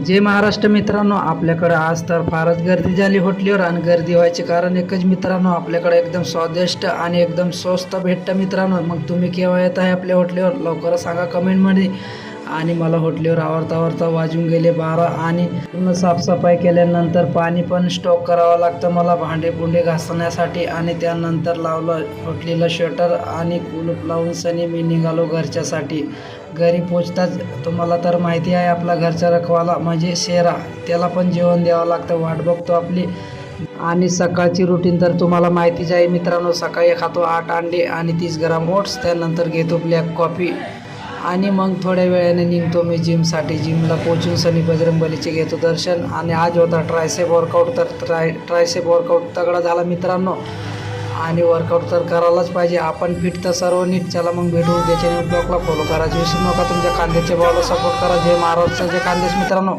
जय महाराष्ट्र मित्रांनो, आपल्याकडे आज तर फारच गर्दी झाली हॉटेलवर. आणि गर्दी व्हायचे कारण एकच मित्रांनो, आपल्याकडे एकदम स्वादिष्ट आणि एकदम स्वस्त भेटतं मित्रांनो. मग तुम्ही केव्हा येत आहे आपल्या हॉटेलवर लवकर सांगा कमेंटमध्ये. आणि मला हॉटेलवर आवरता वाजून गेले 12 आणि पूर्ण साफसफाई केल्यानंतर पाणी पण स्टॉक करावं लागतं मला भांडे घासण्यासाठी. आणि त्यानंतर लावलं हॉटेलला शटर आणि कुलूप लावून सनी मी निघालो घरच्यासाठी. घरी पोचताच तुम्हाला तर माहिती आहे आपला घरचा रखवाला म्हणजे शेरा, त्याला पण जेवण द्यावं लागतं, वाट बघतो आपली. आणि सकाळची रुटीन तर तुम्हाला माहितीच आहे मित्रांनो. सकाळी खातो 8 अंडे आणि 30 ग्राम ओट्स, त्यानंतर घेतो ब्लॅक कॉफी आणि मग थोड्या वेळाने निघतो मी जिमसाठी. जिमला पोचून सनी बजरंगबलीचे घेतो दर्शन. आणि आज होता ट्रायसेप वर्कआउट, तर ट्रायसेप वर्कआउट तगडा झाला मित्रांनो. आणि वर्कआउट तर करायलाच पाहिजे, आपण फिट तर सर्व नीट. चला मग भेटू उद्याच्या न्यू ब्लॉगला. फॉलो करायचं विसरू नका, तुमच्या खांद्याच्या भावाला सपोर्ट करा. जय महाराष्ट्र, जय खानदेश मित्रांनो.